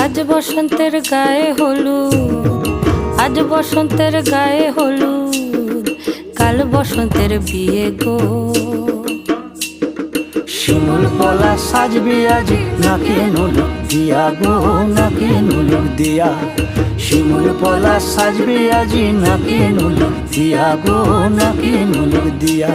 আজ বসন্তের গায়ে হলুদ, আজ বসন্তের গায়ে হলুদ, কাল বসন্তের বিয়ে গো। শিমুল পলা সাজবে আজি নাকে নুলুক দিয়া গো, নাকে নুলুক দিয়া। শিমুল পলা সাজবে আজি নাকে নুলুক দিয়া গো, নাকে নুলুক দিয়া।